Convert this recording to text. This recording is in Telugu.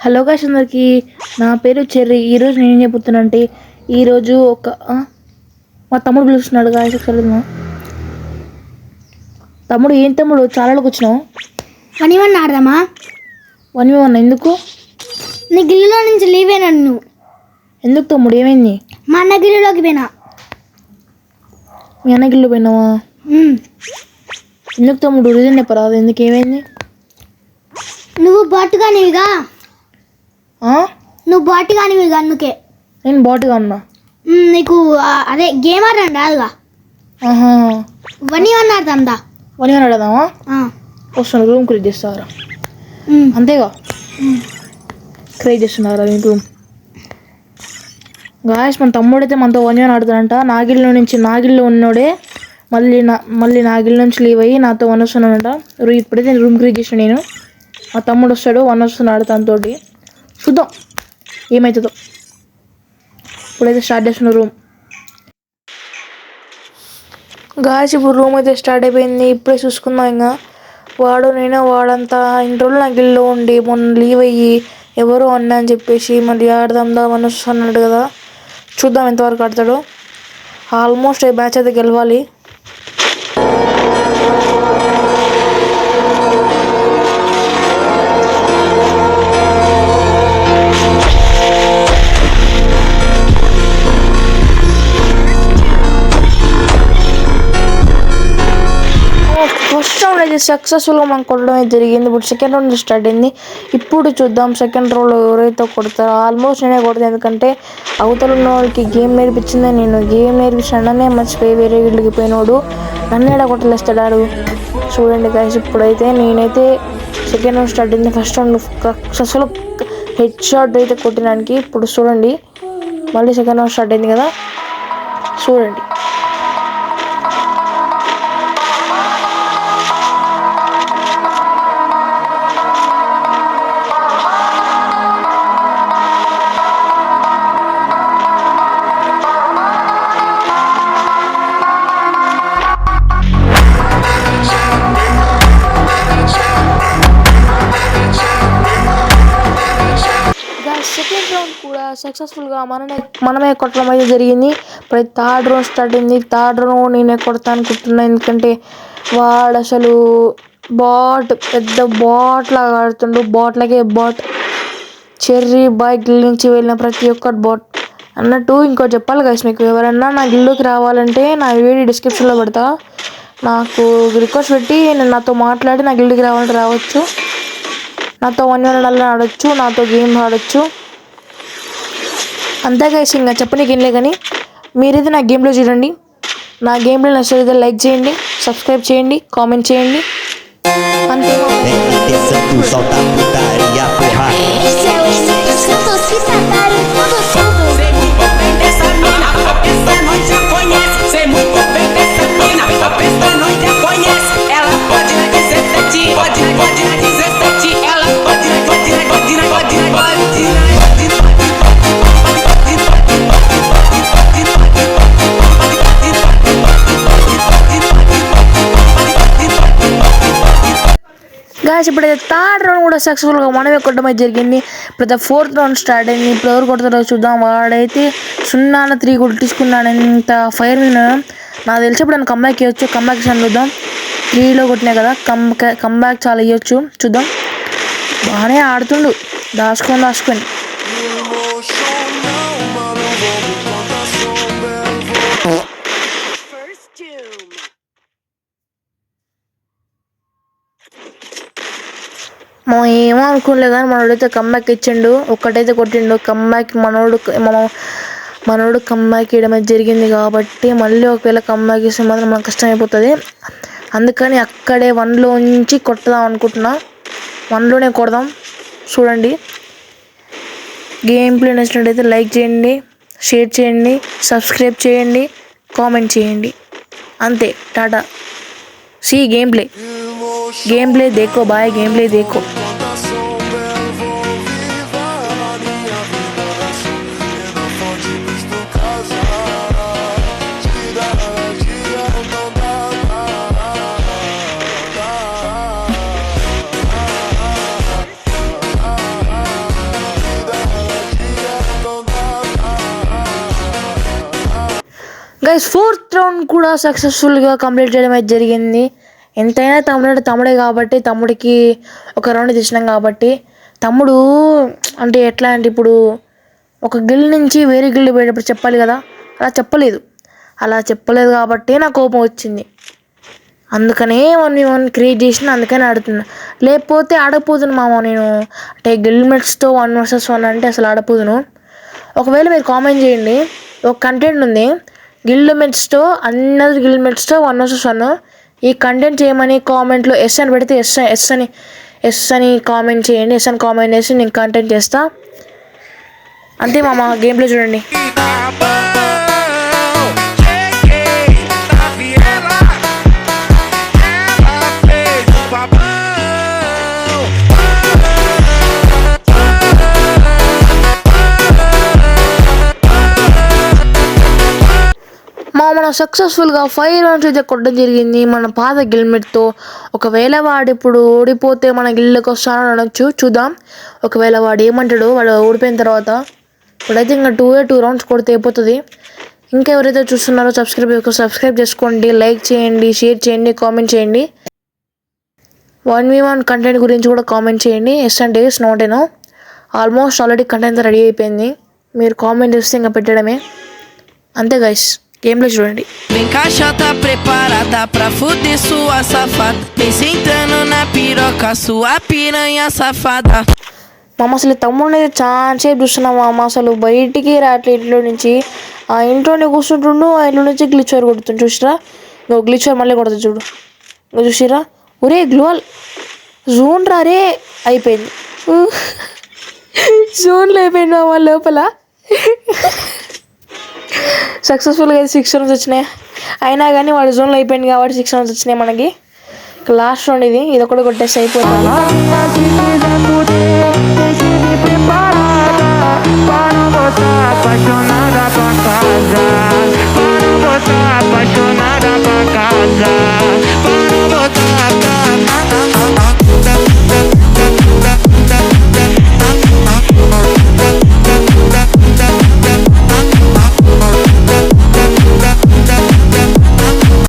హలో గాయ్స్ అందరికి, నా పేరు చెర్రీ. ఈరోజు నేను ఏం చెబుతున్నా అంటే ఈరోజు మా తమ్ముడు పిలుస్తున్నాడు గాయ్స్. ఒకసారి తమ్ముడు, ఏం తమ్ముడు చాలాలోకి వచ్చినావు? 1v1 ఆడదామా? 1v1 ఎందుకు? నీ గిల్లులో నుంచి లీవ్ అయినా నువ్వు. ఎందుకు తమ్ముడు, ఏమైంది? మా అన్న గిల్లులోకి పోయినా. మీ అన్న గిల్లు పోయినావా? ఎందుకు తమ్ముడు, రీజన్ చెప్పరాదు, ఎందుకు ఏమైంది? నువ్వు బాట్ కానివిగా. నువ్వు బాట్ కానివిగా, అందుకే. నేను బాట్గా అన్నా? నీకు అదే గేమ్ ఆడడం రాదుగా. 1v1 ఆడదాందా? 1v1 ఆడదామా? వస్తాను, రూమ్ క్రియేట్ చేస్తారా? అంతేగా, క్రియేట్ చేస్తున్నారా మీ రూమ్? గాయస్, మన తమ్ముడు అయితే మనతో 1v1 ఆడుతాడంట. నాగిల్లో నుంచి నాగిల్లో ఉన్నోడే మళ్ళీ నాగిల్ నుంచి లీవ్ అయ్యి నాతో 1 వస్తున్నాడంట. ఇప్పుడైతే రూమ్ క్రియేట్ చేసిన నేను. మా తమ్ముడు వస్తాడు, 1 వస్తున్నాడు తనతోటి. చూద్దాం ఏమవుతుందో. ఇప్పుడైతే స్టార్ట్ చేస్తున్న రూమ్. గాయస్, ఇప్పుడు రూమ్ అయితే స్టార్ట్ అయిపోయింది. ఇప్పుడే చూసుకుందాం. ఇంకా వాడంతా ఇన్ని రోజులు నా గిల్లో ఉండి మొన్న లీవ్ అయ్యి ఎవరో అన్నా అని చెప్పేసి మళ్ళీ ఆడదాందా 1 వస్తున్నాడు కదా. చూద్దాం ఎంతవరకు ఆడతాడు. ఆల్మోస్ట్ ఈ మ్యాచ్ అయితే గెలవాలి. ఫస్ట్ రౌండ్ అయితే సక్సెస్ఫుల్గా మనం కొట్టడం అయితే జరిగింది. ఇప్పుడు సెకండ్ రౌండ్ స్టార్ట్ అయింది. ఇప్పుడు చూద్దాం సెకండ్ రౌండ్లో ఎవరైతే కొడతారో. ఆల్మోస్ట్ నేనే కొడతాను, ఎందుకంటే అవతల ఉన్న వాళ్ళకి గేమ్ నేర్పించిందే నేను. గేమ్ నేర్పించాడనే మర్చిపోయి వేరే వీళ్ళకి పోయినోడు నన్ను ఏడా కొట్టలేస్తాడు. చూడండి గాయ్స్, ఇప్పుడైతే నేనైతే సెకండ్ రౌండ్ స్టార్ట్ అయింది. First round successful head shot అయితే కొట్టడానికి. ఇప్పుడు చూడండి, మళ్ళీ సెకండ్ రౌండ్ స్టార్ట్ అయింది కదా, చూడండి. సెకండ్ రౌండ్ కూడా సక్సెస్ఫుల్గా మనమే కొట్టడం అయితే జరిగింది. ఇప్పుడు థర్డ్ రౌండ్ స్టార్ట్ అయింది. థర్డ్ రౌండ్ నేనే కొడతా అనుకుంటున్నాను, ఎందుకంటే వాడు అసలు పెద్ద బాట్ లాగా ఆడుతుండు. బాట్ చెర్రీ బాయ్ గిల్ నుంచి వెళ్ళిన ప్రతి ఒక్కటి బాట్ అన్నట్టు. ఇంకోటి చెప్పాలి గైస్ మీకు, ఎవరన్నా నా గిల్లోకి రావాలంటే నా వీడియో డిస్క్రిప్షన్లో పెడతా. నాకు రిక్వెస్ట్ పెట్టి నాతో మాట్లాడి నా గిల్లోకి రావాలంటే రావచ్చు. నాతో 1v1 ఆడొచ్చు, నాతో గేమ్ ఆడొచ్చు. అంతే గైస్, ఇంకా చెప్పనీకి ఏం లే. కానీ మీరైతే నా గేమ్లో చూడండి. నా గేమ్లో నచ్చితే లైక్ చేయండి, సబ్స్క్రైబ్ చేయండి, కామెంట్ చేయండి. అంతే. గాయస్, ఇప్పుడైతే థర్డ్ రౌండ్ కూడా సక్సెస్ఫుల్గా మనమే కొట్టడం అయితే జరిగింది. ఇప్పుడు ఫోర్త్ రౌండ్ స్టార్ట్ అయింది. ఇప్పుడు ఎవరు కొడతారో చూద్దాం. వాడైతే 0-3 కొట్టించుకున్నాడు. ఎంత ఫైర్ మీద నాకు తెలిసి ఇప్పుడు నన్ను కంబ్యాక్ ఇవ్వచ్చు. కంబ్యాక్ చూద్దాం. 3లో కొట్టినా కదా, కంబ్యాక్ చాలా ఇవ్వచ్చు. చూద్దాం. బాగానే ఆడుతుండు, దాచుకొని ఏమో అనుకోలే, కానీ మనోడైతే కంబ్యాక్ ఇచ్చిండు. ఒక్కటైతే కొట్టిండు కంబ్యాక్. మనోడు కంబ్యాక్ ఇవ్వడం అయితే జరిగింది. కాబట్టి మళ్ళీ ఒకవేళ కంబ్యాక్ ఇస్తే మాత్రం మనకు కష్టమైపోతుంది. అందుకని అక్కడే 1లో నుంచి కొట్టదాం అనుకుంటున్నా. 1లోనే కొడదాం. చూడండి, గేమ్ ప్లే నచ్చినట్టయితే లైక్ చేయండి, షేర్ చేయండి, సబ్స్క్రైబ్ చేయండి, కామెంట్ చేయండి. అంతే, టాటా. सी गेम प्ले देखो भाई, गेम प्ले देखो। గైస్ 4th రౌండ్ కూడా సక్సెస్ఫుల్గా కంప్లీట్ చేయడం అయితే జరిగింది. ఎంతైనా తమ్ముడే కాబట్టి తమ్ముడికి ఒక రౌండ్ తీసినాం కాబట్టి తమ్ముడు అంటే ఎట్లా అంటే ఇప్పుడు ఒక గిల్ నుంచి వేరే గిల్డ్ పోయేటప్పుడు చెప్పాలి కదా, అలా చెప్పలేదు కాబట్టి నాకు కోపం వచ్చింది. అందుకనే 1v1 క్రియేట్ చేసిన, అందుకని ఆడుతున్నా. లేకపోతే ఆడపోదును మామ నేను. అంటే గిల్మెట్స్తో 1 vs 1 అంటే అసలు ఆడపోదును. ఒకవేళ మీరు కామెంట్ చేయండి, ఒక కంటెంట్ ఉంది గిల్మెట్స్తో, అందరు గిల్మెట్స్తో 1 vs 1. ఈ కంటెంట్ చేయమని కామెంట్లో ఎస్ అని పెడితే ఎస్ అని కామెంట్ చేయండి. ఎస్ అని కామెంట్ చేసి నేను కంటెంట్ చేస్తా. అంతే మామ, గేమ్లో చూడండి. మనం సక్సెస్ఫుల్గా 5 rounds అయితే కొట్టడం జరిగింది మన పాత గిల్మెట్తో. ఒకవేళ వాడు ఇప్పుడు ఓడిపోతే మన గిల్డ్కి వస్తానని అనొచ్చు, చూద్దాం. ఒకవేళ వాడు ఏమంటాడు, వాడు ఓడిపోయిన తర్వాత ఇప్పుడైతే ఇంకా 2 rounds కొడితే అయిపోతుంది. ఇంకా ఎవరైతే చూస్తున్నారో సబ్స్క్రైబ్ చేసుకోండి, లైక్ చేయండి, షేర్ చేయండి, కామెంట్ చేయండి. 1v1 కంటెంట్ గురించి కూడా కామెంట్ చేయండి. ఎస్ అంటే ఎస్, నో అంటే no. Almost already content ready అయిపోయింది, మీరు కామెంట్ చేస్తే ఇంకా పెట్టడమే. అంతే గైస్, గేమ్లో చూడండి. Vem caixa tá preparada pra fuder sua safada. Vem sentando na piroca, sua piranha safada. మామ అసలు తమ్ముడిని చాలా సేపు చూస్తున్నాం మామ, అసలు బయటికి రావట్లే ఇంట్లో నుంచి. ఆ ఇంట్లోనే కూర్చుంటుండు, ఆ ఇంట్లో నుంచి గ్లిచర్ కొడుతుంది. చూసిరా, నువ్వు గ్లిచర్ మళ్ళీ కొడుతుంది చూడు, నువ్వు చూసిరా. ఒరే గ్లోవల్ జోన్ రారే, అయిపోయింది. జోన్లో అయిపోయింది మామ లోపల. సక్సెస్ఫుల్గా 6 rounds వచ్చినాయి. అయినా కానీ వాడు జోన్లో అయిపోయింది కాబట్టి 6 rounds వచ్చినాయి మనకి. లాస్ట్ రౌండ్ ఇది ఒకటి కొట్టేసి అయిపోతాను.